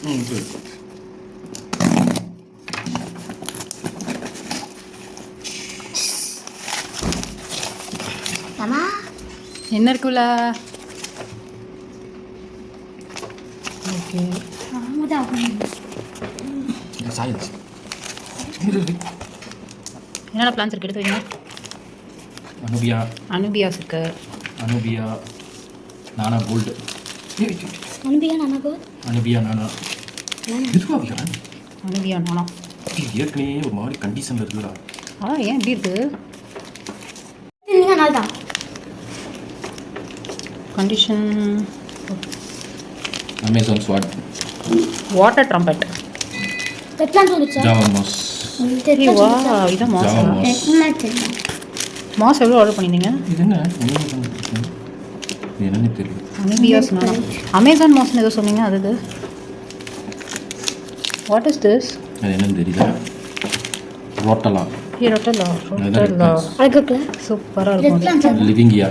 சரி. அம்மா என்ன இருக்குல்ல? ஓகே. சாயன்ஸ். என்னென்ன பிளான்ஸ் இருக்கு எடுத்து வைங்க. அனுபியாஸ் இருக்கு. அனுபியா நானா கோல்டு. அனுபியா நானா எதுவாக அனுபியா நானா ஏற்கனவே ஒரு மாதிரி கண்டிஷனில் இருக்குடா. ஏன் இப்படி இருக்கு தான் கண்டிஷன்? அமேசான் ஸ்வாட், வாட்டர் ட்ரம்பட். எட்லாண்ட் வந்துச்சா? Java mass. வா இதான் மாஸ். Java mass. மாஸ் எவ்வளோ ஆர்டர் பண்ணியிருந்தீங்க? இது என்ன என்னன்னு தெரியல. அனுபியாஸ் நானா. அமேசான் மாஸ்ன்னு ஏதோ சொன்னீங்க, அது வாட் இஸ் திஸ்? அது என்னன்னு தெரியல. ரோட்டலா சூப்பராக இருக்கும். லிவிங்கியா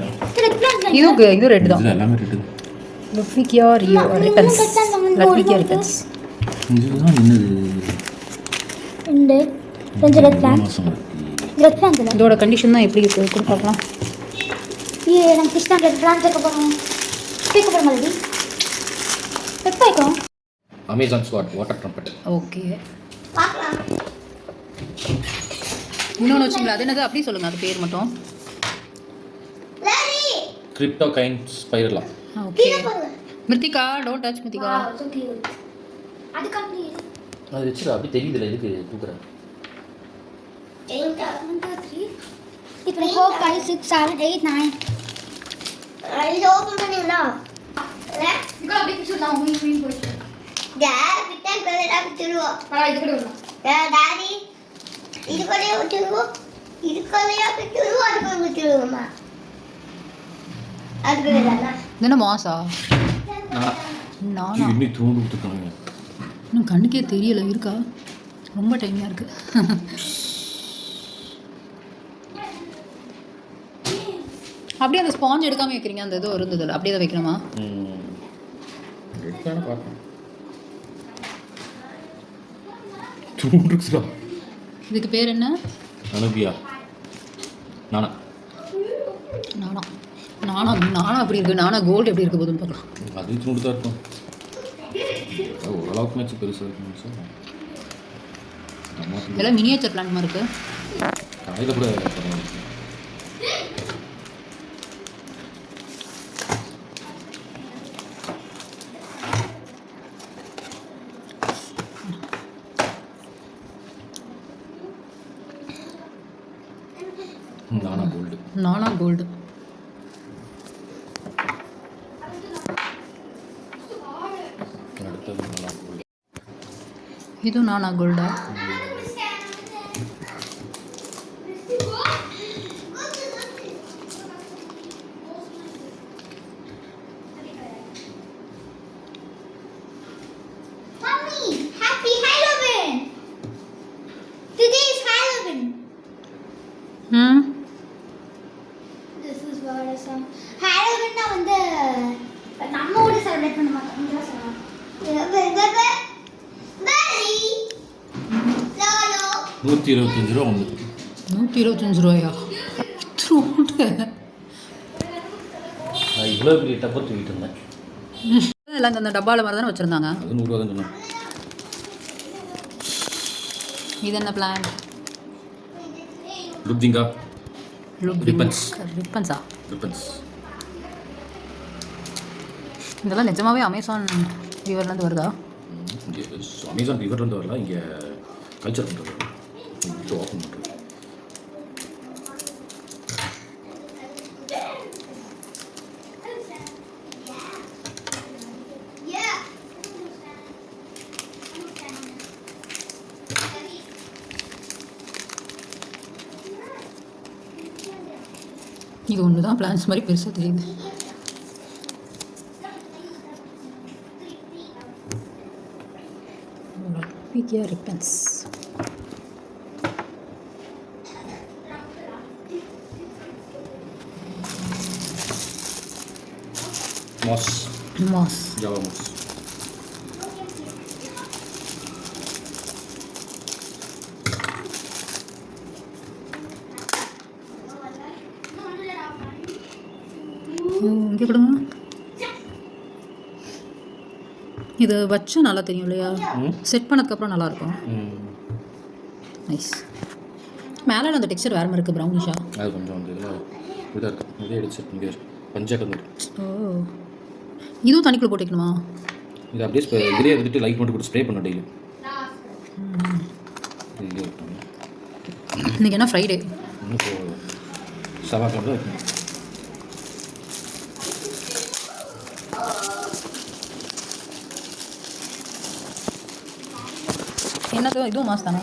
இது ரெட் தான். எல்லாமே red. Ludwigia rio repens. Ludwigia repens. இதுதான் என்னது? கொஞ்சம் இதோட கண்டிஷன் தான் எப்படி இருக்கு கூட பார்க்கலாம். நம்ம கிருஷ்ணா ரெட் பிளான் கேட்க போகிறோம். கேட்க போகிற மாதிரி எப்போ வைக்கும்? அமேசான் ஸ்வாட் வாட்டர் ட்ரம்பட். ஓகே. பார்க்கலாம். இன்னொன்று வச்சுங்களா? அது என்னது அப்படி சொல்லுங்கள், அது பேர் மட்டும். கிரிப்டோ கைன் ஸ்பைரலா. Okay. Mrithika, don't touch Mrithika. அது வச்சுடா, அப்படி தெரியுதுல எதுக்கு தூக்குறேன். இப்போ 4 5 6 7 8 9 இது ஓபன் பண்ணிங்களா? இதுக்கு அப்படியே பிடிச்சிடலாம். மீன் போயிட்டு பிட்டன் கலரா பிடிச்சிடுவோம். இது கூட வரலாம். டாடி இது கூட விட்டுருவோம். இது கலையா பிடிச்சிடுவோம். அது கூட விட்டுருவோமா? அது கூட தானா? என்ன மாசா? நானா இன்னும் தூண்டு கொடுத்துருக்காங்க. இன்னும் கண்ணுக்கே தெரியல. இருக்கா? ரொம்ப டைமாக இருக்கு. அப்படியே அந்த ஸ்பாஞ்ச் எடுக்காமல் வைக்கிறீங்க. அந்த இது இருந்ததில்ல, அப்படியே தான் வைக்கணுமா? இதுக்கு பேர் என்ன? அனுபியா நானா. நானா நானா நானா அப்படி இருக்கு. நானா கோல்டு எப்படி இருக்க போதுன்னு பார்க்கலாம். அது தூண்டு தான் இருக்கும். ஓரளவுக்கு மேட்ச் பெருசாக இருக்குன்னு சார். இதெல்லாம் மினியேச்சர் பிளான்ட் மாதிரி இருக்கு. காலையில் கூட நானா கோல்டு. நானா கோல்டு. அடுத்தது நானா கோல்டு. இது நானா கோல்டா? Mommy, happy Halloween. Today is Halloween. This is what I saw. Halloween na வந்து நம்ம ஊர்ல செலிப்ரேட் பண்ண மாட்டோம். இங்க சொல்றேன். ₹125 ஒன்று. ₹125 நான் இவ்வளோ பெரிய டப்பை தூக்கிட்டு இருந்தேன். எல்லாம் அந்த டப்பாவில் மாதிரி தானே வச்சுருந்தாங்க. அது ₹100 தான் சொன்னேன். இது என்ன பிளான்? லுப்திங்கா ரிப்பன்ஸ். ரிப்பன்ஸா? ரிப்பன்ஸ். இதெல்லாம் நிஜமாவே அமேசான் ரிவர்லேருந்து வருதா? இங்கே அமேசான் ரிவர்லேருந்து வரலாம். இங்கே கல்ச்சர் பண்ணுறது ஓப்பன் பண்ணுறது. இது ஒன்று தான் பிளான்ஸ் மாதிரி பெருசாக தெரியுது. Ludwigia repens. Moss. Moss. Java moss. இங்கே கொடுங்க. இது வச்சா நல்லா தெரியும் இல்லையா? செட் பண்ணதுக்கப்புறம் நல்லாயிருக்கும். நைஸ். மேலே அந்த டெக்ஸ்சர் வேறு மாதிரி இருக்குது, ப்ரௌனிஷா. அது கொஞ்சம் வந்து இதில் இதாக இருக்கும். இதே எடுத்து இங்கே பஞ்சாட்டம் இருக்கும். ஓ, இதுவும் தண்ணிக்குள்ளே போட்டுக்கணுமா? இது அப்படியே இதிலே எடுத்துட்டு லைட் மட்டும் போட்டு ஸ்ப்ரே பண்ண டெய்லி. இதிலே வைப்பாங்க. இன்றைக்கி என்ன ஃப்ரைடே? இன்னும் இப்போ செவ்வாய்க்கிழமை தான் வைக்கணும். என்னது இதுவும் மாஸ் தானே?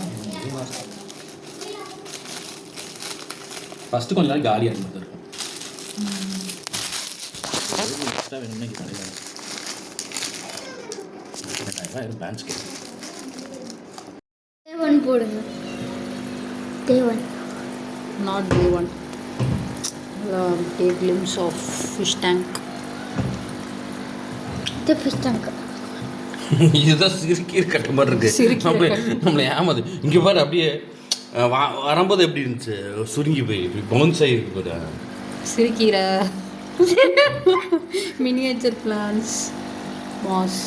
ஃபஸ்ட்டு கொஞ்ச நாள் காலியாக இருந்த மாதிரி இருக்கும். எக்ஸ்ட்ரா வேணும்னா இங்கே கடையில் பேன்ஸ் கேட்கும். Day 1 போடுங்க. Day 1. Not day 1. Take glimpse of fish tank. The fish tank. இதுதான் சிறுக்கி கட்ட மாதிரி இருக்கு. நம்மளை ஏமாது. இங்கே பாரு அப்படியே வரும்போது எப்படி இருந்துச்சு, சுருங்கி போய் இப்படி பவுன்ஸ் ஆகிருக்கு பாரு. சிறுக்கீரை மினியேச்சர் பிளான்ஸ் மாஸ்